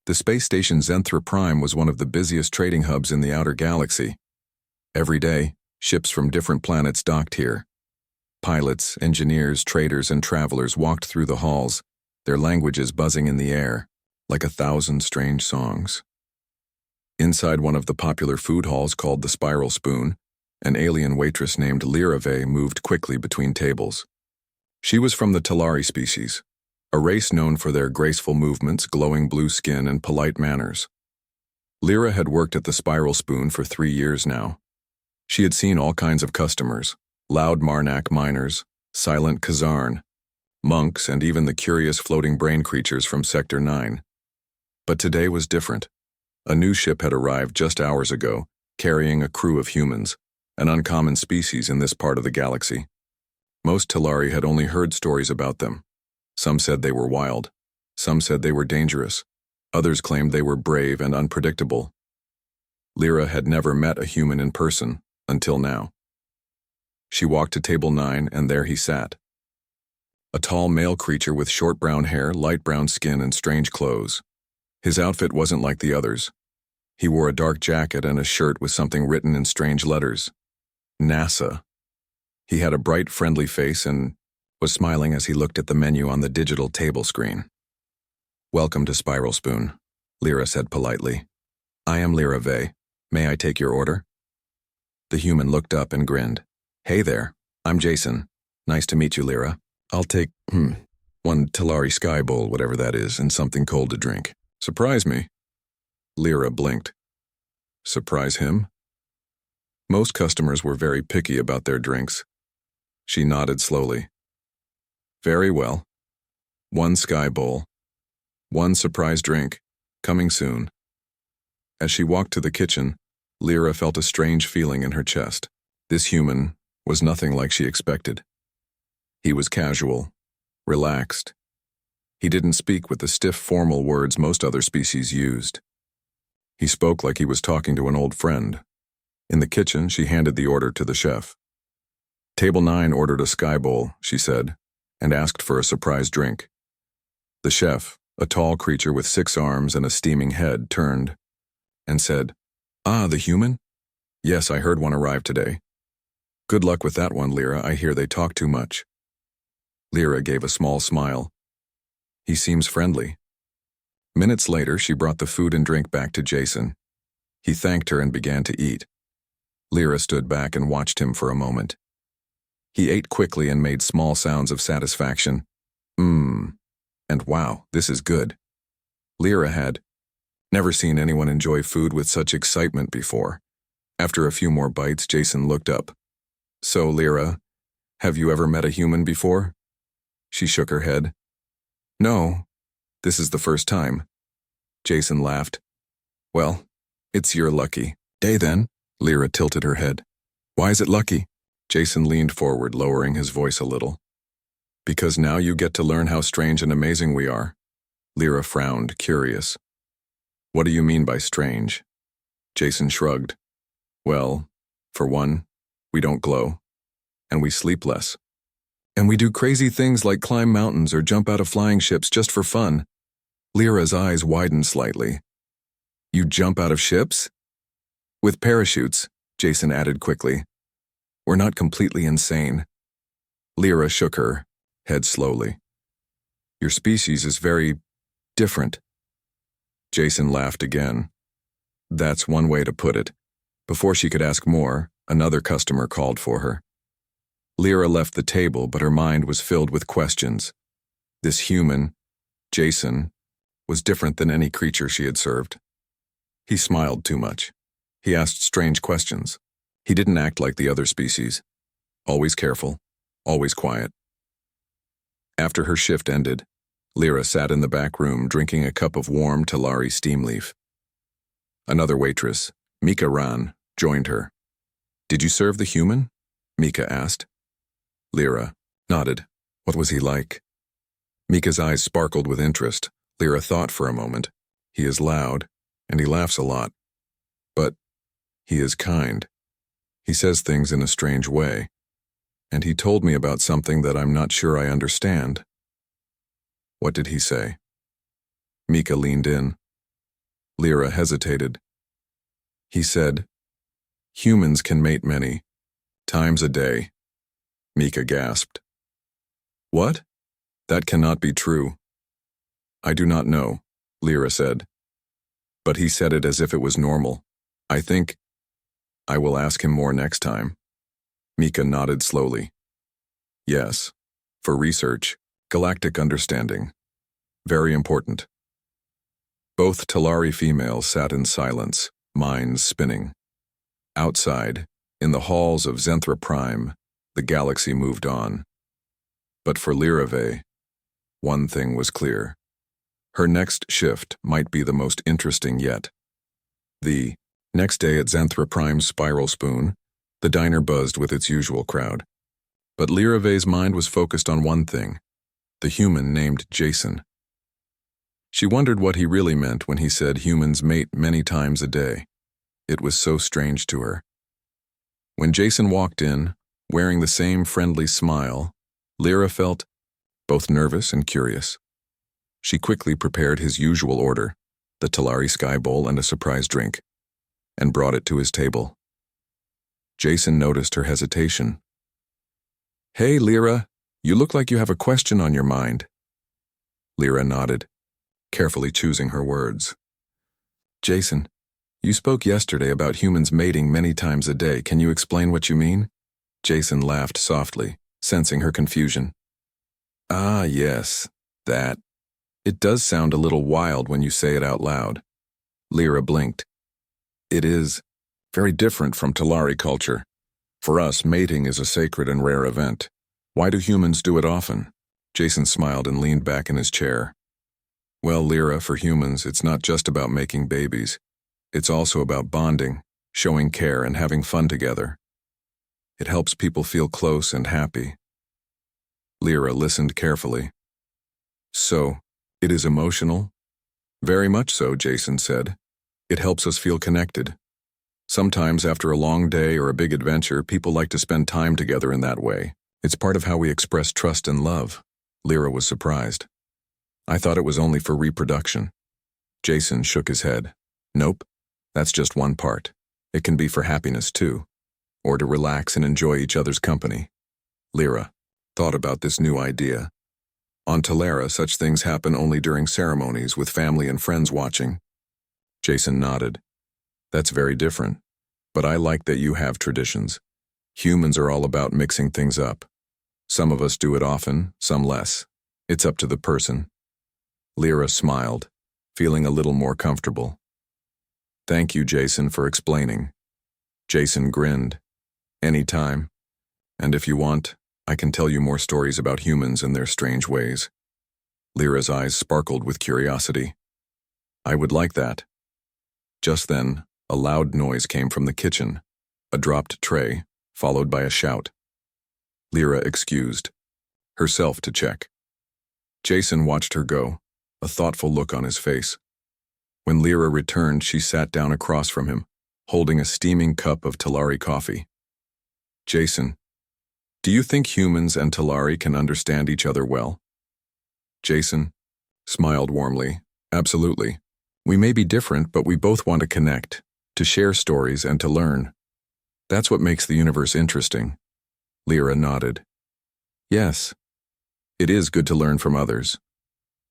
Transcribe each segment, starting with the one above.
The space station Zenthra Prime was one of the busiest trading hubs in the outer galaxy. Every day, ships from different planets docked here. Pilots, engineers, traders, and travelers walked through the halls, their languages buzzing in the air, like 1,000 strange songs. Inside one of the popular food halls called the Spiral Spoon, an alien waitress named Lirave moved quickly between tables. She was from the Talari species, a race known for their graceful movements, glowing blue skin, and polite manners. Lyra had worked at the Spiral Spoon for 3 years now. She had seen all kinds of customers, loud Marnak miners, silent Khazarn, monks, and even the curious floating brain creatures from Sector 9. But today was different. A new ship had arrived just hours ago, carrying a crew of humans, an uncommon species in this part of the galaxy. Most Talari had only heard stories about them. Some said they were wild. Some said they were dangerous. Others claimed they were brave and unpredictable. Lyra had never met a human in person, until now. She walked to table 9, and there he sat. A tall male creature with short brown hair, light brown skin, and strange clothes. His outfit wasn't like the others. He wore a dark jacket and a shirt with something written in strange letters. NASA. He had a bright, friendly face and was smiling as he looked at the menu on the digital table screen. "Welcome to Spiral Spoon," Lyra said politely. "I am Lyra Vey. May I take your order?" The human looked up and grinned. "Hey there, I'm Jason. Nice to meet you, Lyra. I'll take, one Talari Sky Bowl, whatever that is, and something cold to drink." "Surprise me." Lyra blinked. Surprise him? Most customers were very picky about their drinks. She nodded slowly. "Very well. 1 Sky Bowl. 1 surprise drink. Coming soon." As she walked to the kitchen, Lyra felt a strange feeling in her chest. This human was nothing like she expected. He was casual, relaxed. He didn't speak with the stiff, formal words most other species used. He spoke like he was talking to an old friend. In the kitchen, she handed the order to the chef. "Table 9 ordered a Sky Bowl," she said, and asked for a surprise drink. The chef, a tall creature with 6 arms and a steaming head, turned and said, "Ah, the human? Yes, I heard one arrived today. Good luck with that one, Lyra. I hear they talk too much." Lyra gave a small smile. "He seems friendly." Minutes later, she brought the food and drink back to Jason. He thanked her and began to eat. Lyra stood back and watched him for a moment. He ate quickly and made small sounds of satisfaction. And wow, this is good. Lyra had never seen anyone enjoy food with such excitement before. After a few more bites, Jason looked up. "So, Lyra, have you ever met a human before?" She shook her head. "No, this is the first time." Jason laughed. "Well, it's your lucky day then." Lyra tilted her head. "Why is it lucky?" Jason leaned forward, lowering his voice a little. "Because now you get to learn how strange and amazing we are." Lyra frowned, curious. "What do you mean by strange?" Jason shrugged. "Well, for one, we don't glow, and we sleep less. And we do crazy things like climb mountains or jump out of flying ships just for fun." Lyra's eyes widened slightly. "You jump out of ships?" "With parachutes," Jason added quickly. "We're not completely insane." Lyra shook her head slowly. "Your species is very different." Jason laughed again. "That's one way to put it." Before she could ask more, another customer called for her. Lyra left the table, but her mind was filled with questions. This human, Jason, was different than any creature she had served. He smiled too much. He asked strange questions. He didn't act like the other species. Always careful, always quiet. After her shift ended, Lyra sat in the back room drinking a cup of warm Talari steam leaf. Another waitress, Mika Ran, joined her. "Did you serve the human?" Mika asked. Lyra nodded. "What was he like?" Mika's eyes sparkled with interest. Lyra thought for a moment. "He is loud, and he laughs a lot. But he is kind. He says things in a strange way. And he told me about something that I'm not sure I understand." "What did he say?" Mika leaned in. Lyra hesitated. He said, "Humans can mate many times a day." Mika gasped. "What? That cannot be true." "I do not know," Lyra said. But he said it as if it was normal. "I think I will ask him more next time." Mika nodded slowly. "Yes, for research, galactic understanding. Very important." Both Talari females sat in silence, minds spinning. Outside, in the halls of Zenthra Prime, the galaxy moved on. But for Lyrave, one thing was clear. Her next shift might be the most interesting yet. The next day at Zenthra Prime's Spiral Spoon, the diner buzzed with its usual crowd. But Lyrave's mind was focused on one thing, the human named Jason. She wondered what he really meant when he said humans mate many times a day. It was so strange to her. When Jason walked in, wearing the same friendly smile, Lyra felt both nervous and curious. She quickly prepared his usual order, the Talari Sky Bowl and a surprise drink, and brought it to his table. Jason noticed her hesitation. "Hey, Lyra, you look like you have a question on your mind." Lyra nodded, carefully choosing her words. "Jason, you spoke yesterday about humans mating many times a day. Can you explain what you mean?" Jason laughed softly, sensing her confusion. "Ah, yes, that. It does sound a little wild when you say it out loud." Lyra blinked. "It is very different from Talari culture. For us, mating is a sacred and rare event. Why do humans do it often?" Jason smiled and leaned back in his chair. "Well, Lyra, for humans, it's not just about making babies. It's also about bonding, showing care, and having fun together. It helps people feel close and happy." Lyra listened carefully. "So, it is emotional?" "Very much so," Jason said. "It helps us feel connected. Sometimes after a long day or a big adventure, people like to spend time together in that way. It's part of how we express trust and love." Lyra was surprised. "I thought it was only for reproduction." Jason shook his head. "Nope, that's just one part. It can be for happiness too, or to relax and enjoy each other's company." Lyra thought about this new idea. On Talera, such things happen only during ceremonies with family and friends watching. Jason nodded. "That's very different, but I like that you have traditions. Humans are all about mixing things up. Some of us do it often, some less. It's up to the person." Lyra smiled, feeling a little more comfortable. "Thank you, Jason, for explaining." Jason grinned. "Anytime. And if you want, I can tell you more stories about humans and their strange ways." Lyra's eyes sparkled with curiosity. "I would like that." Just then, a loud noise came from the kitchen, a dropped tray, followed by a shout. Lyra excused herself to check. Jason watched her go, a thoughtful look on his face. When Lyra returned, she sat down across from him, holding a steaming cup of Talari coffee. "Jason, do you think humans and Talari can understand each other well?" Jason smiled warmly. "Absolutely. We may be different, but we both want to connect, to share stories and to learn. That's what makes the universe interesting." Lyra nodded. "Yes, it is good to learn from others."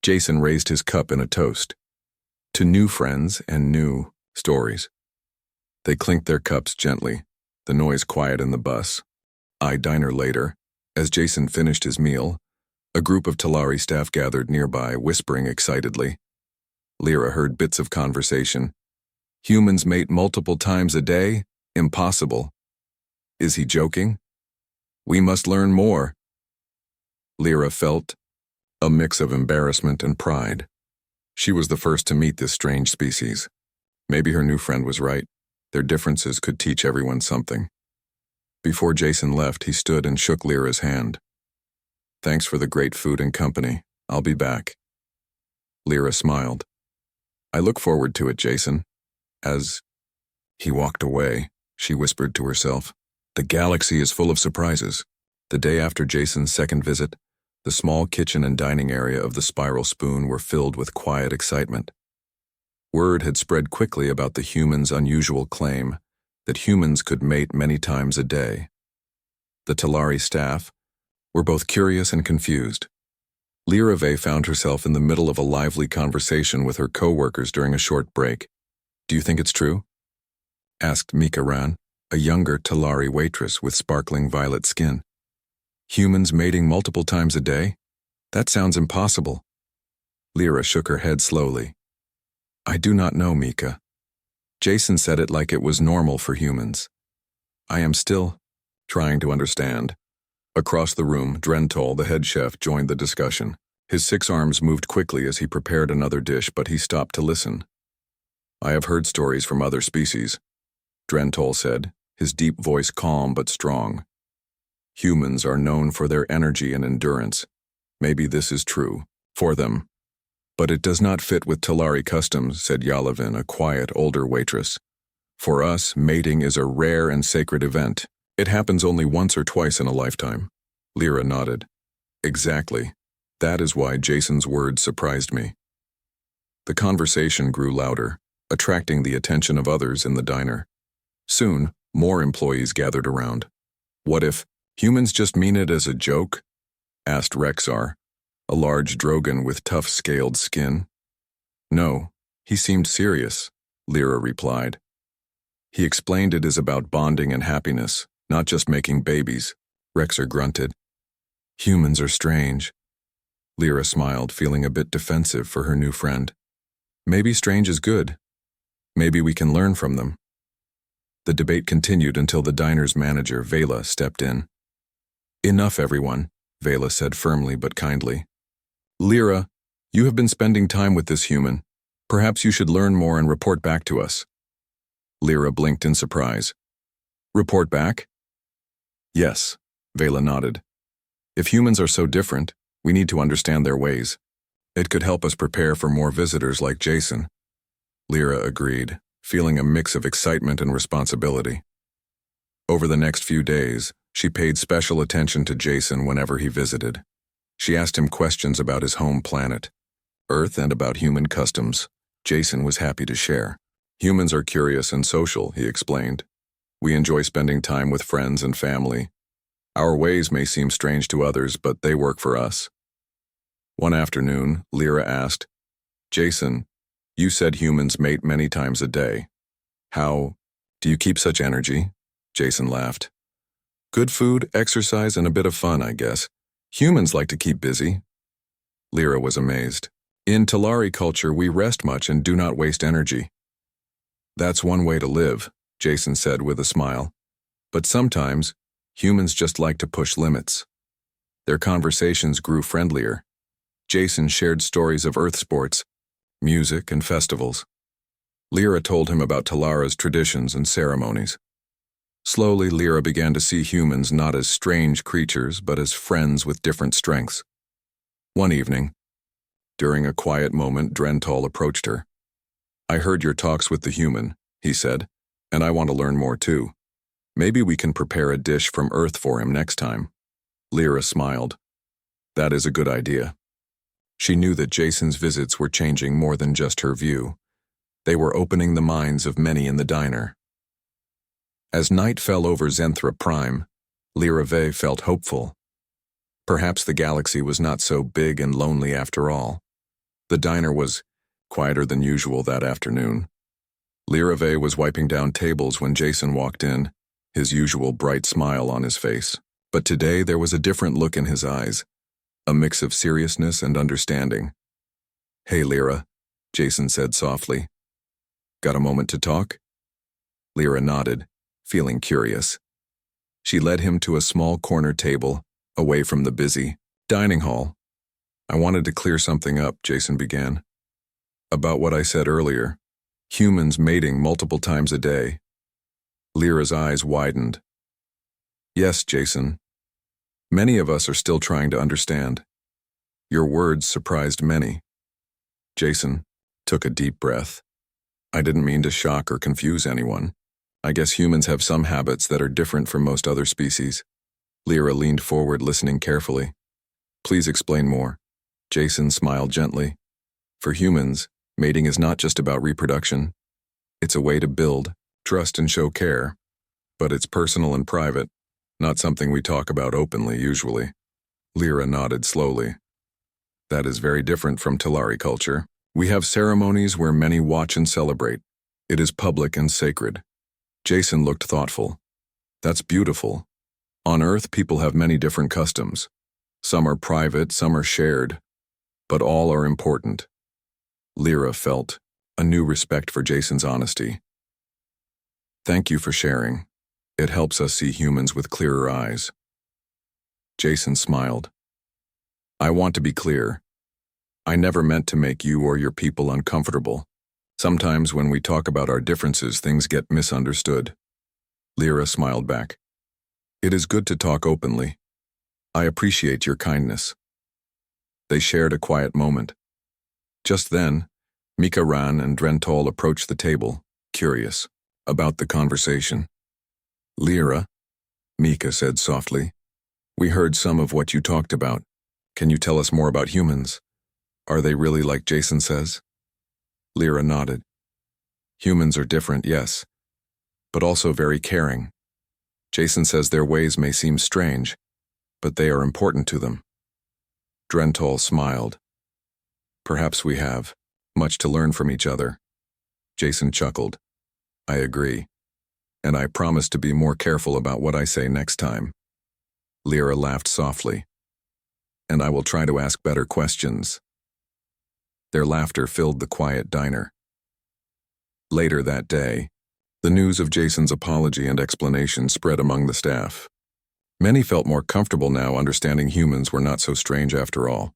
Jason raised his cup in a toast. "To new friends and new stories." They clinked their cups gently, the noise quiet in the bus. Diner later, as Jason finished his meal, a group of Talari staff gathered nearby, whispering excitedly. Lyra heard bits of conversation. "Humans mate multiple times a day? Impossible. Is he joking? We must learn more." Lyra felt a mix of embarrassment and pride. She was the first to meet this strange species. Maybe her new friend was right. Their differences could teach everyone something. Before Jason left, he stood and shook Lyra's hand. "Thanks for the great food and company. I'll be back." Lyra smiled. "I look forward to it, Jason." As he walked away, she whispered to herself, "The galaxy is full of surprises." The day after Jason's second visit, the small kitchen and dining area of the Spiral Spoon were filled with quiet excitement. Word had spread quickly about the humans' unusual claim that humans could mate many times a day. The Talari staff were both curious and confused. Lirave found herself in the middle of a lively conversation with her co-workers during a short break. "Do you think it's true?" asked Mika Ran, a younger Talari waitress with sparkling violet skin. "Humans mating multiple times a day? That sounds impossible." Lyra shook her head slowly. "I do not know, Mika. Jason said it like it was normal for humans. I am still trying to understand." Across the room, Drentol, the head chef, joined the discussion. His 6 arms moved quickly as he prepared another dish, but he stopped to listen. "I have heard stories from other species," Drentol said, his deep voice calm but strong. "Humans are known for their energy and endurance. Maybe this is true for them. But it does not fit with Talari customs," said Yalavin, a quiet, older waitress. "For us, mating is a rare and sacred event. It happens only once or twice in a lifetime." Lyra nodded. "Exactly. That is why Jason's words surprised me." The conversation grew louder, attracting the attention of others in the diner. Soon, more employees gathered around. "What if humans just mean it as a joke?" asked Rexar, a large Drogon with tough scaled skin. "No, he seemed serious," Lyra replied. "He explained it is about bonding and happiness, not just making babies." Rexar grunted. "Humans are strange." Lyra smiled, feeling a bit defensive for her new friend. "Maybe strange is good. Maybe we can learn from them." The debate continued until the diner's manager, Vela, stepped in. "Enough, everyone," Vela said firmly but kindly. "Lyra, you have been spending time with this human. Perhaps you should learn more and report back to us." Lyra blinked in surprise. "Report back?" "Yes," Vela nodded. "If humans are so different, we need to understand their ways. It could help us prepare for more visitors like Jason." Lyra agreed, feeling a mix of excitement and responsibility. Over the next few days, she paid special attention to Jason whenever he visited. She asked him questions about his home planet, Earth, and about human customs. Jason was happy to share. "Humans are curious and social," he explained. "We enjoy spending time with friends and family. Our ways may seem strange to others, but they work for us." One afternoon, Lyra asked, "Jason, you said humans mate many times a day. How do you keep such energy?" Jason laughed. "Good food, exercise, and a bit of fun, I guess. Humans like to keep busy." Lyra was amazed. "In Talari culture, we rest much and do not waste energy." "That's one way to live," Jason said with a smile. "But sometimes, humans just like to push limits." Their conversations grew friendlier. Jason shared stories of Earth sports, music, and festivals. Lyra told him about Talara's traditions and ceremonies. Slowly, Lyra began to see humans not as strange creatures, but as friends with different strengths. One evening, during a quiet moment, Drentol approached her. "I heard your talks with the human," he said, "and I want to learn more too. Maybe we can prepare a dish from Earth for him next time." Lyra smiled. "That is a good idea." She knew that Jason's visits were changing more than just her view. They were opening the minds of many in the diner. As night fell over Zenthra Prime, Lirave felt hopeful. Perhaps the galaxy was not so big and lonely after all. The diner was quieter than usual that afternoon. Lirave was wiping down tables when Jason walked in, his usual bright smile on his face. But today there was a different look in his eyes, a mix of seriousness and understanding. "Hey, Lyra," Jason said softly. "Got a moment to talk?" Lyra nodded, feeling curious. She led him to a small corner table, away from the busy dining hall. "I wanted to clear something up," Jason began. "About what I said earlier. Humans mating multiple times a day." Lyra's eyes widened. "Yes, Jason. Many of us are still trying to understand. Your words surprised many." Jason took a deep breath. "I didn't mean to shock or confuse anyone. I guess humans have some habits that are different from most other species." Lyra leaned forward, listening carefully. "Please explain more." Jason smiled gently. "For humans, Mating is not just about reproduction. It's a way to build, trust, and show care. But it's personal and private, not something we talk about openly usually. Lyra nodded slowly. That is very different from Talari culture. We have ceremonies where many watch and celebrate. It is public and sacred. Jason looked thoughtful. That's beautiful. On Earth, people have many different customs. Some are private, some are shared, but all are important. Lyra felt a new respect for Jason's honesty. Thank you for sharing. It helps us see humans with clearer eyes. Jason smiled. I want to be clear. I never meant to make you or your people uncomfortable. Sometimes when we talk about our differences, things get misunderstood. Lyra smiled back. It is good to talk openly. I appreciate your kindness. They shared a quiet moment. Just then, Mika Ran and Drentol approached the table, curious about the conversation. Lyra, Mika said softly, we heard some of what you talked about. Can you tell us more about humans? Are they really like Jason says? Lyra nodded. Humans are different, yes, but also very caring. Jason says their ways may seem strange, but they are important to them. Drentol smiled. Perhaps we have much to learn from each other. Jason chuckled. I agree, and I promise to be more careful about what I say next time. Lyra laughed softly. And I will try to ask better questions. Their laughter filled the quiet diner. Later that day, the news of Jason's apology and explanation spread among the staff. Many felt more comfortable now understanding humans were not so strange after all.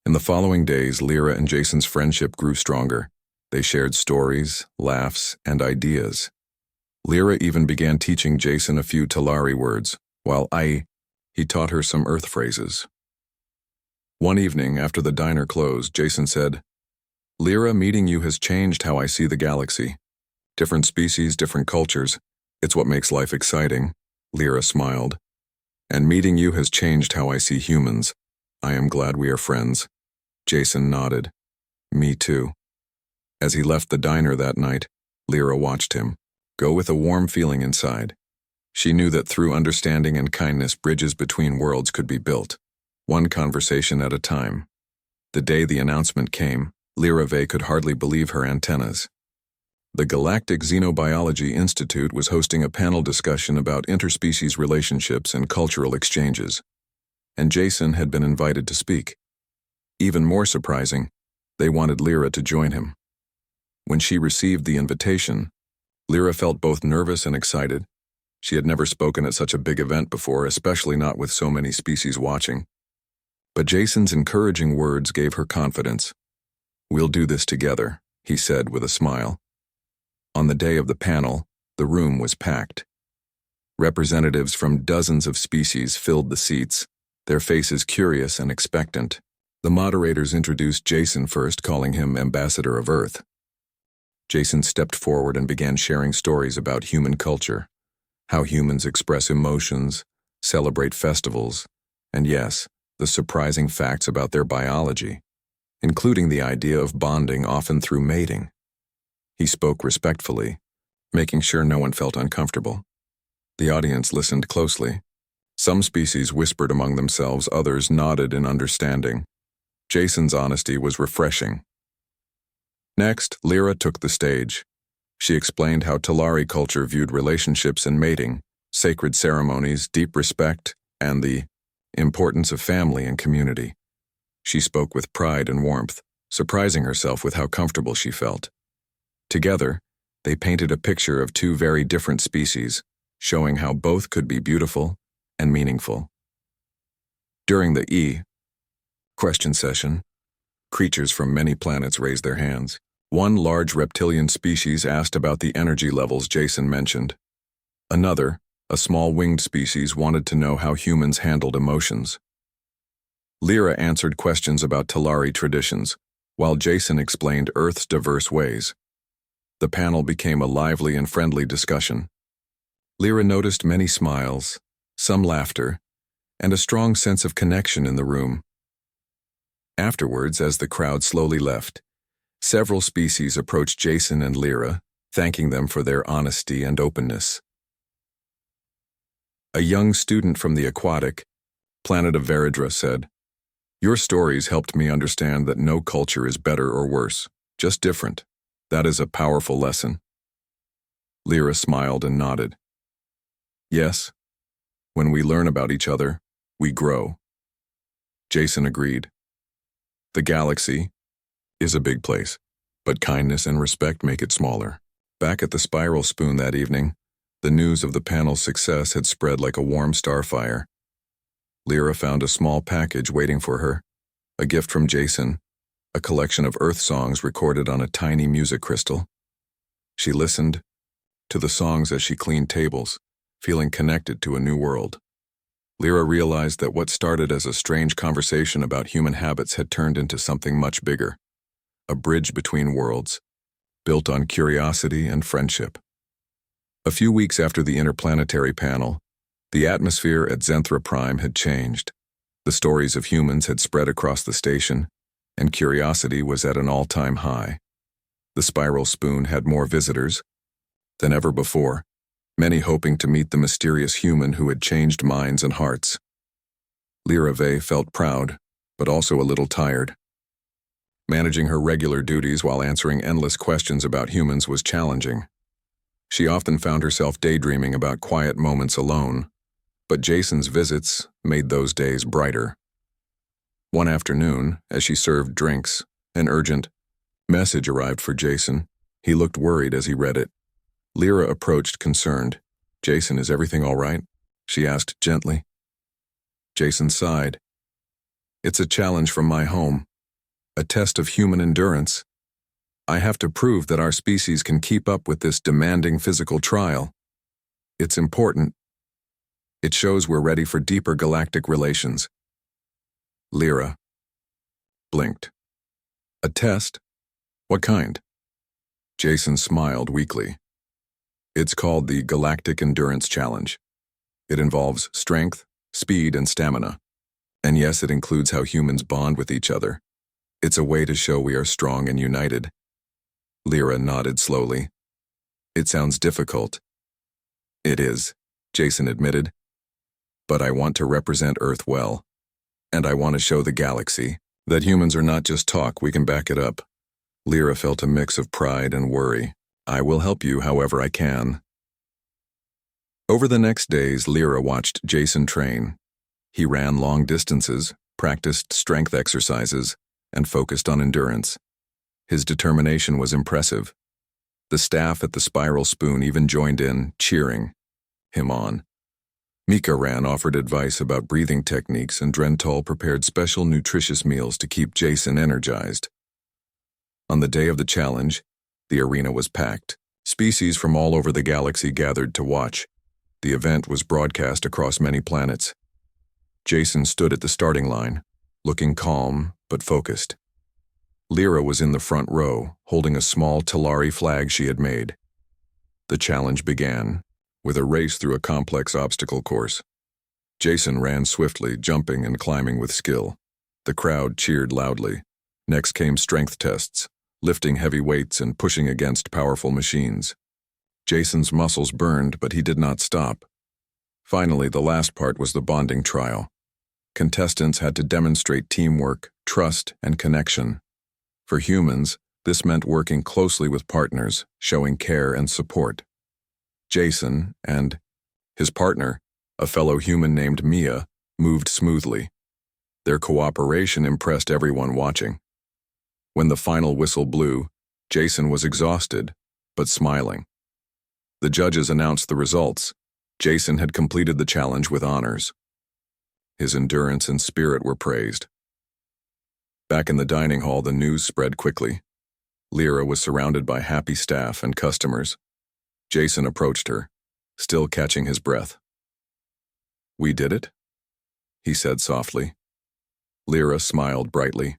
In the following days, Lyra and Jason's friendship grew stronger. They shared stories, laughs, and ideas. Lyra even began teaching Jason a few Talari words, while he taught her some Earth phrases. One evening, after the diner closed, Jason said, Lyra, meeting you has changed how I see the galaxy. Different species, different cultures. It's what makes life exciting. Lyra smiled. And meeting you has changed how I see humans. I am glad we are friends. Jason nodded. Me too. As he left the diner that night, Lyra watched him, go with a warm feeling inside. She knew that through understanding and kindness, bridges between worlds could be built, one conversation at a time. The day the announcement came, Lyra Vey could hardly believe her antennas. The Galactic Xenobiology Institute was hosting a panel discussion about interspecies relationships and cultural exchanges, and Jason had been invited to speak. Even more surprising, they wanted Lyra to join him. When she received the invitation, Lyra felt both nervous and excited. She had never spoken at such a big event before, especially not with so many species watching. But Jason's encouraging words gave her confidence. We'll do this together, he said with a smile. On the day of the panel, the room was packed. Representatives from dozens of species filled the seats, their faces curious and expectant. The moderators introduced Jason first, calling him Ambassador of Earth. Jason stepped forward and began sharing stories about human culture, how humans express emotions, celebrate festivals, and yes, the surprising facts about their biology, including the idea of bonding often through mating. He spoke respectfully, making sure no one felt uncomfortable. The audience listened closely. Some species whispered among themselves, others nodded in understanding. Jason's honesty was refreshing. Next, Lyra took the stage. She explained how Talari culture viewed relationships and mating, sacred ceremonies, deep respect, and the importance of family and community. She spoke with pride and warmth, surprising herself with how comfortable she felt. Together, they painted a picture of two very different species, showing how both could be beautiful and meaningful. During the question session, creatures from many planets raised their hands. One large reptilian species asked about the energy levels Jason mentioned. Another, a small winged species, wanted to know how humans handled emotions. Lyra answered questions about Talari traditions, while Jason explained Earth's diverse ways. The panel became a lively and friendly discussion. Lyra noticed many smiles, some laughter, and a strong sense of connection in the room. Afterwards, as the crowd slowly left, Several species approached Jason and Lyra, thanking them for their honesty and openness. A young student from the aquatic planet of Veridra said, "Your stories helped me understand that no culture is better or worse, just different. That is a powerful lesson." Lyra smiled and nodded. "Yes, when we learn about each other, we grow." Jason agreed. The galaxy is a big place, but kindness and respect make it smaller. Back at the Spiral Spoon that evening, the news of the panel's success had spread like a warm starfire. Lyra found a small package waiting for her, a gift from Jason, a collection of Earth songs recorded on a tiny music crystal. She listened to the songs as she cleaned tables, feeling connected to a new world. Lyra realized that what started as a strange conversation about human habits had turned into something much bigger, a bridge between worlds, built on curiosity and friendship. A few weeks after the interplanetary panel, the atmosphere at Zenthra Prime had changed. The stories of humans had spread across the station, and curiosity was at an all-time high. The Spiral Spoon had more visitors than ever before, many hoping to meet the mysterious human who had changed minds and hearts. Lyra Vey felt proud, but also a little tired. Managing her regular duties while answering endless questions about humans was challenging. She often found herself daydreaming about quiet moments alone, but Jason's visits made those days brighter. One afternoon, as she served drinks, an urgent message arrived for Jason. He looked worried as he read it. Lyra approached concerned. "Jason, is everything all right?" she asked gently. Jason sighed. "It's a challenge from my home, a test of human endurance. I have to prove that our species can keep up with this demanding physical trial. It's important. It shows we're ready for deeper galactic relations." Lyra blinked. "A test? What kind?" Jason smiled weakly. "It's called the Galactic Endurance Challenge. It involves strength, speed, and stamina. And yes, it includes how humans bond with each other. It's a way to show we are strong and united." Lyra nodded slowly. "It sounds difficult." "It is," Jason admitted. "But I want to represent Earth well. And I want to show the galaxy that humans are not just talk, we can back it up." Lyra felt a mix of pride and worry. "I will help you however I can." Over the next days, Lyra watched Jason train. He ran long distances, practiced strength exercises, and focused on endurance. His determination was impressive. The staff at the Spiral Spoon even joined in, cheering him on. Mika Ran offered advice about breathing techniques, and Drental prepared special nutritious meals to keep Jason energized. On the day of the challenge, the arena was packed. Species from all over the galaxy gathered to watch. The event was broadcast across many planets. Jason stood at the starting line, looking calm but focused. Lyra was in the front row, holding a small Talari flag she had made. The challenge began, with a race through a complex obstacle course. Jason ran swiftly, jumping and climbing with skill. The crowd cheered loudly. Next came strength tests, lifting heavy weights and pushing against powerful machines. Jason's muscles burned, but he did not stop. Finally, the last part was the bonding trial. Contestants had to demonstrate teamwork, trust, and connection. For humans, this meant working closely with partners, showing care and support. Jason and his partner, a fellow human named Mia, moved smoothly. Their cooperation impressed everyone watching. When the final whistle blew, Jason was exhausted, but smiling. The judges announced the results. Jason had completed the challenge with honors. His endurance and spirit were praised. Back in the dining hall, the news spread quickly. Lyra was surrounded by happy staff and customers. Jason approached her, still catching his breath. "We did it?" he said softly. Lyra smiled brightly.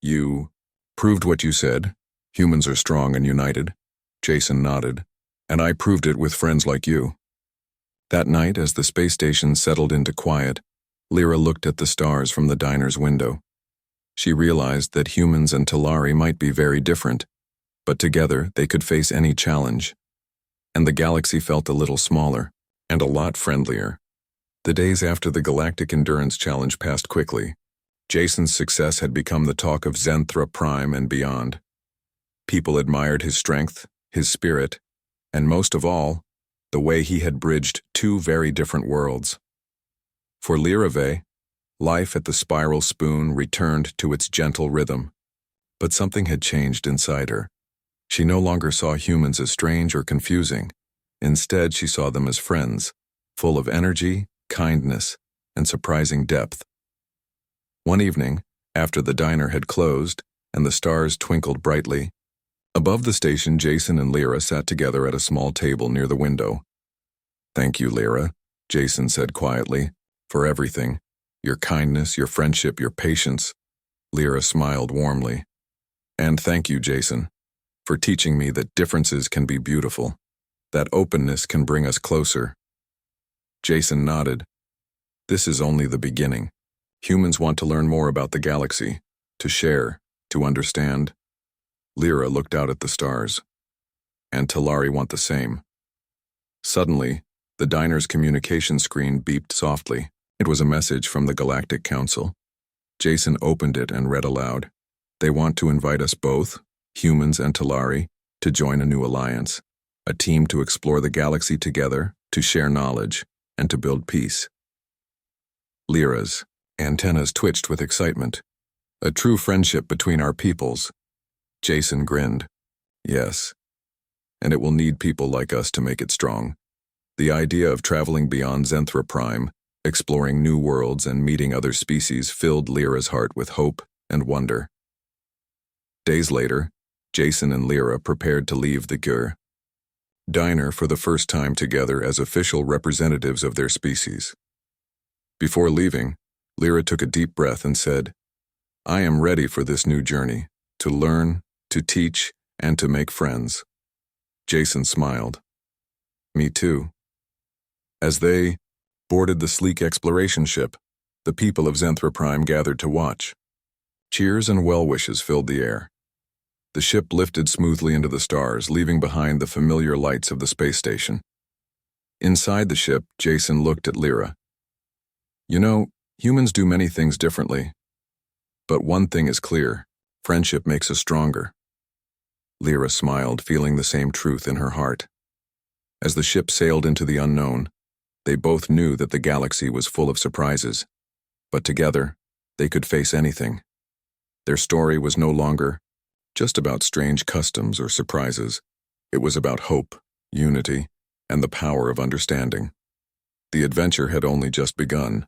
"You proved what you said. Humans are strong and united." Jason nodded. "And I proved it with friends like you." That night, as the space station settled into quiet, Lyra looked at the stars from the diner's window. She realized that humans and Talari might be very different, but together they could face any challenge. And the galaxy felt a little smaller, and a lot friendlier. The days after the Galactic Endurance Challenge passed quickly. Jason's success had become the talk of Zenthra Prime and beyond. People admired his strength, his spirit, and most of all, the way he had bridged two very different worlds. For Lirave, life at the Spiral Spoon returned to its gentle rhythm. But something had changed inside her. She no longer saw humans as strange or confusing. Instead, she saw them as friends, full of energy, kindness, and surprising depth. One evening, after the diner had closed and the stars twinkled brightly, above the station, Jason and Lyra sat together at a small table near the window. "Thank you, Lyra," Jason said quietly, "for everything. Your kindness, your friendship, your patience." Lyra smiled warmly. "And thank you, Jason, for teaching me that differences can be beautiful, that openness can bring us closer." Jason nodded. "This is only the beginning. Humans want to learn more about the galaxy, to share, to understand." Lyra looked out at the stars. "And Talari want the same." Suddenly, the diner's communication screen beeped softly. It was a message from the Galactic Council. Jason opened it and read aloud. "They want to invite us both, humans and Talari, to join a new alliance, a team to explore the galaxy together, to share knowledge, and to build peace." Lyra's antennas twitched with excitement. "A true friendship between our peoples." Jason grinned. "Yes, and it will need people like us to make it strong." The idea of traveling beyond Zenthra Prime, exploring new worlds and meeting other species filled Lyra's heart with hope and wonder. Days later, Jason and Lyra prepared to leave the Gur diner for the first time together as official representatives of their species. Before leaving, Lyra took a deep breath and said, "I am ready for this new journey, to learn, to teach, and to make friends." Jason smiled. "Me too." As they boarded the sleek exploration ship, the people of Zenthra Prime gathered to watch. Cheers and well wishes filled the air. The ship lifted smoothly into the stars, leaving behind the familiar lights of the space station. Inside the ship, Jason looked at Lyra. "You know, humans do many things differently. But one thing is clear: friendship makes us stronger." Lyra smiled, feeling the same truth in her heart. As the ship sailed into the unknown, they both knew that the galaxy was full of surprises. But together, they could face anything. Their story was no longer just about strange customs or surprises. It was about hope, unity, and the power of understanding. The adventure had only just begun.